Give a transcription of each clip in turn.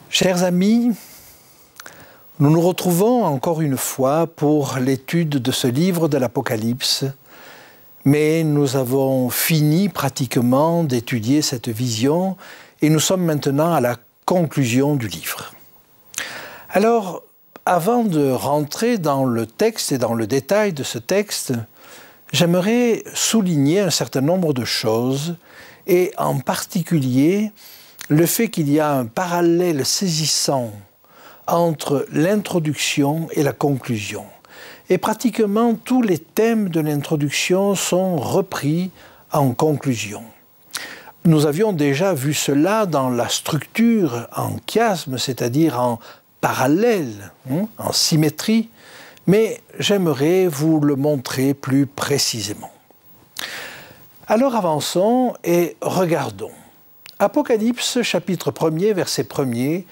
Chers amis, nous nous retrouvons encore une fois pour l'étude de ce livre de l'Apocalypse, mais nous avons fini pratiquement d'étudier cette vision et nous sommes maintenant à la conclusion du livre. Alors, avant de rentrer dans le texte et dans le détail de ce texte, j'aimerais souligner un certain nombre de choses et en particulier le fait qu'il y a un parallèle saisissant entre l'introduction et la conclusion. Et pratiquement tous les thèmes de l'introduction sont repris en conclusion. Nous avions déjà vu cela dans la structure en chiasme, c'est-à-dire en parallèle, en symétrie, mais j'aimerais vous le montrer plus précisément. Alors avançons et regardons. Apocalypse, chapitre 1er, verset 1er,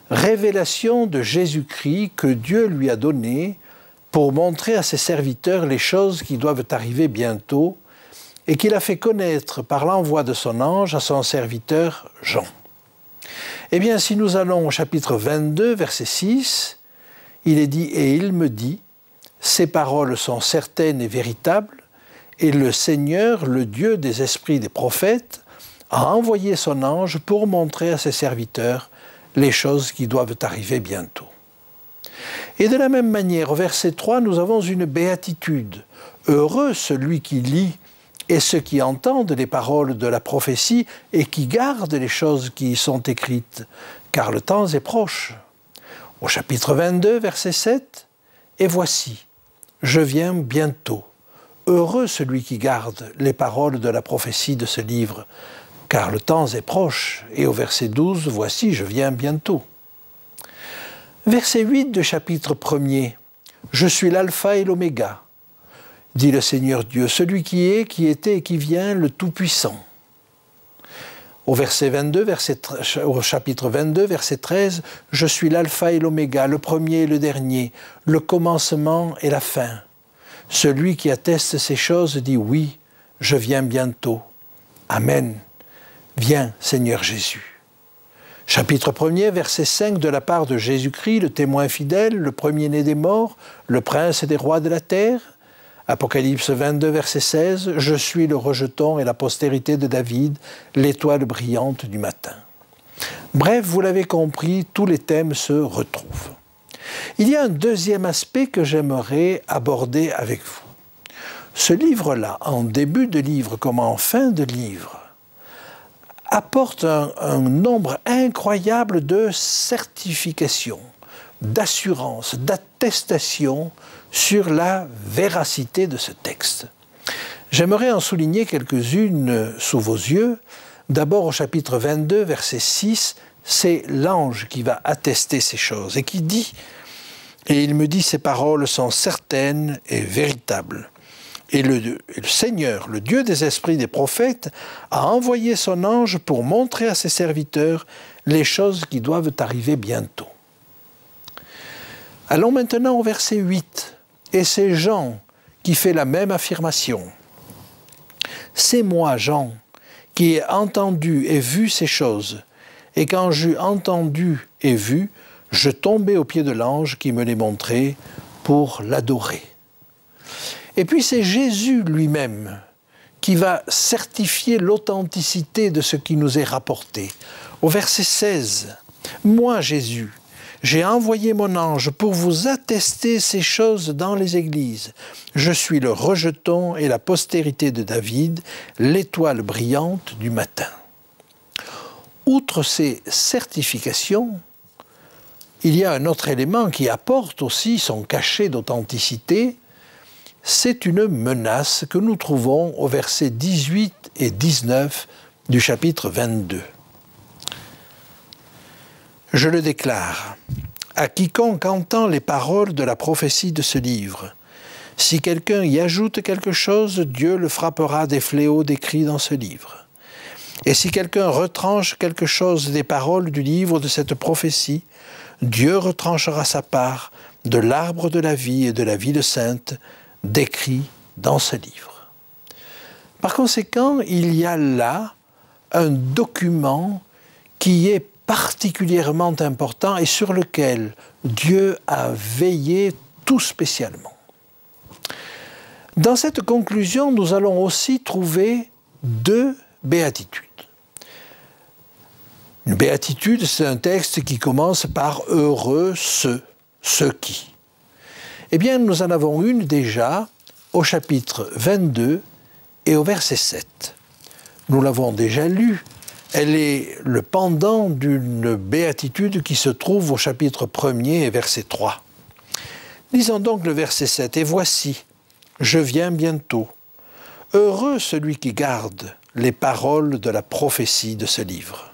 révélation de Jésus-Christ que Dieu lui a donnée pour montrer à ses serviteurs les choses qui doivent arriver bientôt et qu'il a fait connaître par l'envoi de son ange à son serviteur Jean. Eh bien, si nous allons au chapitre 22, verset 6, il est dit « Et il me dit, ces paroles sont certaines et véritables, et le Seigneur, le Dieu des esprits des prophètes, a envoyé son ange pour montrer à ses serviteurs les choses qui doivent arriver bientôt. » Et de la même manière, au verset 3, nous avons une béatitude. « Heureux celui qui lit et ceux qui entendent les paroles de la prophétie et qui gardent les choses qui y sont écrites, car le temps est proche. » Au chapitre 22, verset 7, « Et voici, je viens bientôt. Heureux celui qui garde les paroles de la prophétie de ce livre, car le temps est proche. » Et au verset 12, « Voici, je viens bientôt. » Verset 8 du chapitre 1er, « Je suis l'alpha et l'oméga, dit le Seigneur Dieu, celui qui est, qui était et qui vient, le Tout-Puissant. » Au verset 22, au chapitre 22, verset 13, « Je suis l'alpha et l'oméga, le premier et le dernier, le commencement et la fin. Celui qui atteste ces choses dit oui, je viens bientôt. Amen. Viens, Seigneur Jésus. » Chapitre 1er, verset 5, de la part de Jésus-Christ, le témoin fidèle, le premier-né des morts, le prince des rois de la terre. Apocalypse 22, verset 16, « Je suis le rejeton et la postérité de David, l'étoile brillante du matin. » Bref, vous l'avez compris, tous les thèmes se retrouvent. Il y a un deuxième aspect que j'aimerais aborder avec vous. Ce livre-là, en début de livre comme en fin de livre, apporte un nombre incroyable de certifications, d'assurances, d'attestations sur la véracité de ce texte. J'aimerais en souligner quelques-unes sous vos yeux. D'abord au chapitre 22, verset 6, c'est l'ange qui va attester ces choses et qui dit « Et il me dit, ces paroles sont certaines et véritables. Et le Seigneur, le Dieu des esprits des prophètes, a envoyé son ange pour montrer à ses serviteurs les choses qui doivent arriver bientôt. » Allons maintenant au verset 8. Et c'est Jean qui fait la même affirmation. « C'est moi, Jean, qui ai entendu et vu ces choses. Et quand j'eus entendu et vu, je tombai aux pieds de l'ange qui me les montrait pour l'adorer. » Et puis c'est Jésus lui-même qui va certifier l'authenticité de ce qui nous est rapporté. Au verset 16, « Moi, Jésus, J'ai envoyé mon ange pour vous attester ces choses dans les églises. Je suis le rejeton et la postérité de David, l'étoile brillante du matin. » Outre ces certifications, il y a un autre élément qui apporte aussi son cachet d'authenticité. C'est une menace que nous trouvons aux versets 18 et 19 du chapitre 22. Je le déclare, à quiconque entend les paroles de la prophétie de ce livre, si quelqu'un y ajoute quelque chose, Dieu le frappera des fléaux décrits dans ce livre. Et si quelqu'un retranche quelque chose des paroles du livre de cette prophétie, Dieu retranchera sa part de l'arbre de la vie et de la vie de sainte décrit dans ce livre. Par conséquent, il y a là un document qui est particulièrement important et sur lequel Dieu a veillé tout spécialement. Dans cette conclusion, nous allons aussi trouver deux béatitudes. Une béatitude, c'est un texte qui commence par « heureux ceux qui ». Eh bien, nous en avons une déjà au chapitre 22 et au verset 7. Nous l'avons déjà lue. Elle est le pendant d'une béatitude qui se trouve au chapitre 1er et verset 3. Lisons donc le verset 7. « Et voici, je viens bientôt. Heureux celui qui garde les paroles de la prophétie de ce livre. »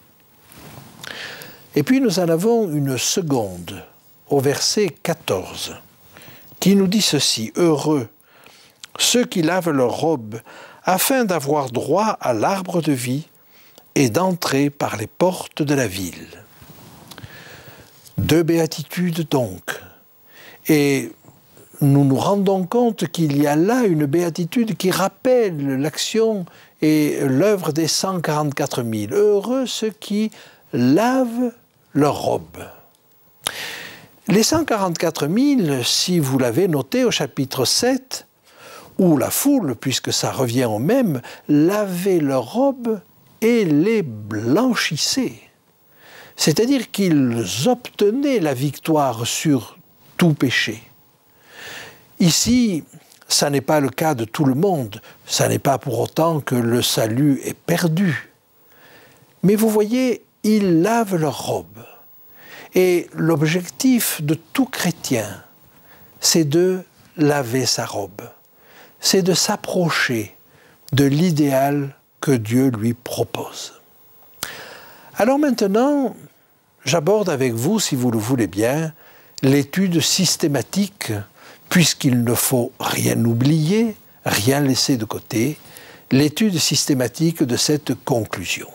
Et puis nous en avons une seconde, au verset 14, qui nous dit ceci, « Heureux ceux qui lavent leurs robes, afin d'avoir droit à l'arbre de vie et d'entrer par les portes de la ville. » Deux béatitudes donc. Et nous nous rendons compte qu'il y a là une béatitude qui rappelle l'action et l'œuvre des 144 000. Heureux ceux qui lavent leurs robes. Les 144 000, si vous l'avez noté au chapitre 7, où la foule, puisque ça revient au même, lavait leurs robes et les blanchissait. C'est-à-dire qu'ils obtenaient la victoire sur tout péché. Ici, ça n'est pas le cas de tout le monde, ça n'est pas pour autant que le salut est perdu. Mais vous voyez, ils lavent leurs robes. Et l'objectif de tout chrétien, c'est de laver sa robe. C'est de s'approcher de l'idéal que Dieu lui propose. Alors maintenant, j'aborde avec vous, si vous le voulez bien, l'étude systématique, puisqu'il ne faut rien oublier, rien laisser de côté, l'étude systématique de cette conclusion.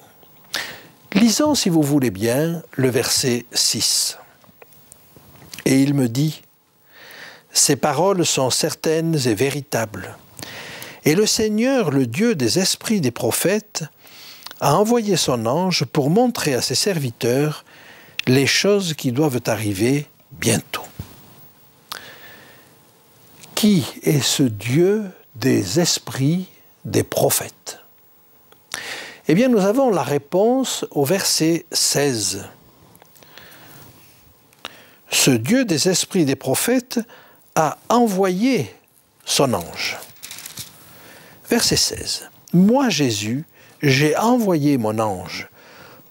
Lisons, si vous voulez bien, le verset 6. « Et il me dit, ces paroles sont certaines et véritables. Et le Seigneur, le Dieu des esprits des prophètes, a envoyé son ange pour montrer à ses serviteurs les choses qui doivent arriver bientôt. » Qui est ce Dieu des esprits des prophètes? Eh bien, nous avons la réponse au verset 16. Ce Dieu des esprits des prophètes a envoyé son ange. Verset 16. « Moi, Jésus, j'ai envoyé mon ange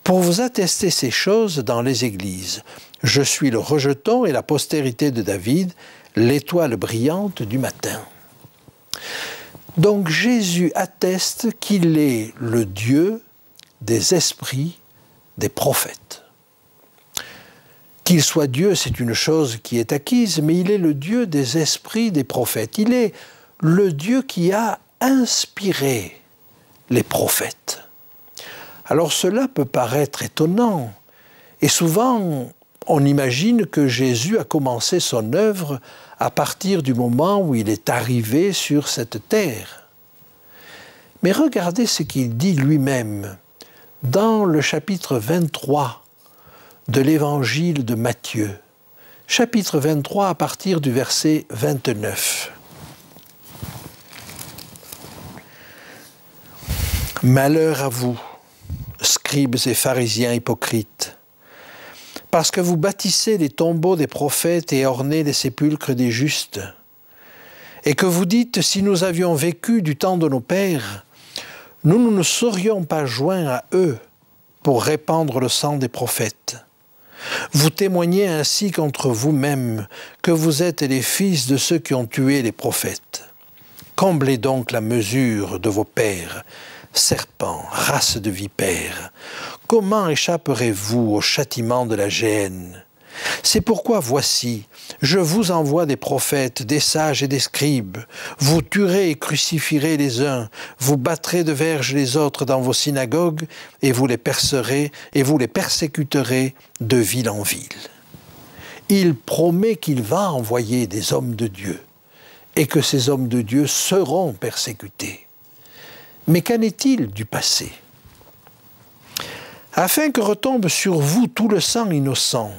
pour vous attester ces choses dans les églises. Je suis le rejeton et la postérité de David, l'étoile brillante du matin. » Donc Jésus atteste qu'il est le Dieu des esprits des prophètes. Qu'il soit Dieu, c'est une chose qui est acquise, mais il est le Dieu des esprits des prophètes. Il est le Dieu qui a inspiré les prophètes. Alors cela peut paraître étonnant, et souvent on imagine que Jésus a commencé son œuvre à partir du moment où il est arrivé sur cette terre. Mais regardez ce qu'il dit lui-même dans le chapitre 23 de l'évangile de Matthieu. Chapitre 23 à partir du verset 29. « Malheur à vous, scribes et pharisiens hypocrites, parce que vous bâtissez les tombeaux des prophètes et ornez les sépulcres des justes, et que vous dites, si nous avions vécu du temps de nos pères, nous ne nous serions pas joints à eux pour répandre le sang des prophètes. Vous témoignez ainsi contre vous-même que vous êtes les fils de ceux qui ont tué les prophètes. Comblez donc la mesure de vos pères, serpents, race de vipères. Comment échapperez-vous au châtiment de la géhenne? C'est pourquoi voici, je vous envoie des prophètes, des sages et des scribes. Vous tuerez et crucifierez les uns, vous battrez de verges les autres dans vos synagogues, et vous les percerez et vous les persécuterez de ville en ville. Il promet qu'il va envoyer des hommes de Dieu, et que ces hommes de Dieu seront persécutés. Mais qu'en est-il du passé? Afin que retombe sur vous tout le sang innocent,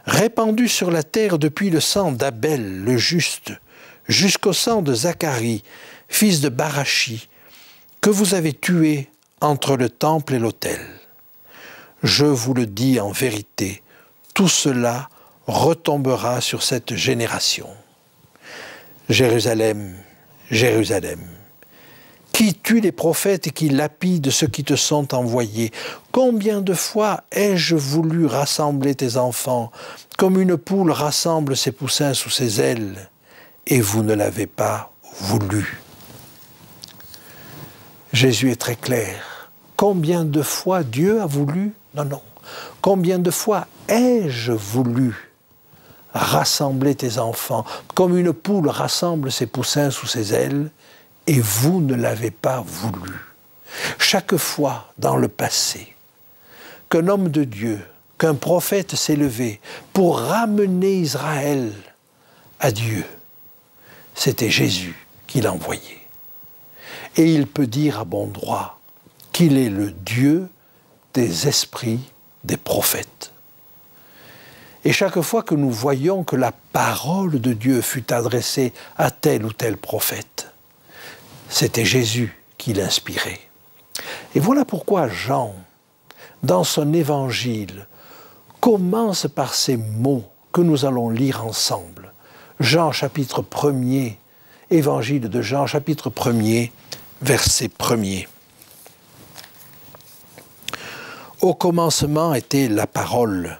répandu sur la terre depuis le sang d'Abel, le juste, jusqu'au sang de Zacharie, fils de Barachi, que vous avez tué entre le temple et l'autel. Je vous le dis en vérité, tout cela retombera sur cette génération. Jérusalem, Jérusalem, qui tue les prophètes et qui lapide ceux qui te sont envoyés. Combien de fois ai-je voulu rassembler tes enfants, comme une poule rassemble ses poussins sous ses ailes, et vous ne l'avez pas voulu. Jésus est très clair. Combien de fois Dieu a voulu? Non, non. Combien de fois ai-je voulu rassembler tes enfants, comme une poule rassemble ses poussins sous ses ailes, et vous ne l'avez pas voulu. Chaque fois dans le passé qu'un homme de Dieu, qu'un prophète s'est levé pour ramener Israël à Dieu, c'était Jésus qui l'envoyait. Et il peut dire à bon droit qu'il est le Dieu des esprits des prophètes. Et chaque fois que nous voyons que la parole de Dieu fut adressée à tel ou tel prophète, c'était Jésus qui l'inspirait. Et voilà pourquoi Jean, dans son évangile, commence par ces mots que nous allons lire ensemble. Jean chapitre 1er, évangile de Jean chapitre 1er, verset 1er. Au commencement était la parole,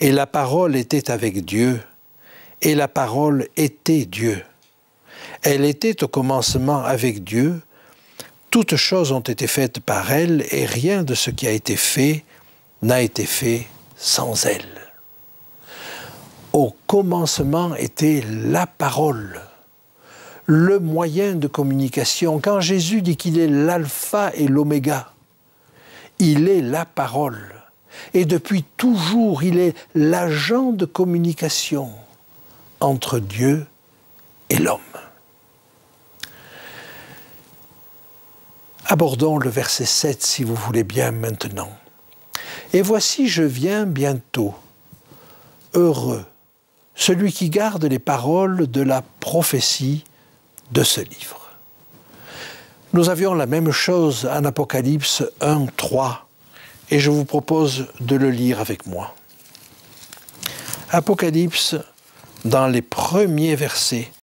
et la parole était avec Dieu, et la parole était Dieu. Elle était au commencement avec Dieu. Toutes choses ont été faites par elle, et rien de ce qui a été fait n'a été fait sans elle. Au commencement était la parole, le moyen de communication. Quand Jésus dit qu'il est l'alpha et l'oméga, il est la parole. Et depuis toujours, il est l'agent de communication entre Dieu et l'homme. Abordons le verset 7, si vous voulez bien, maintenant. « Et voici, je viens bientôt. Heureux, celui qui garde les paroles de la prophétie de ce livre. » Nous avions la même chose en Apocalypse 1, 3, et je vous propose de le lire avec moi. Apocalypse, dans les premiers versets,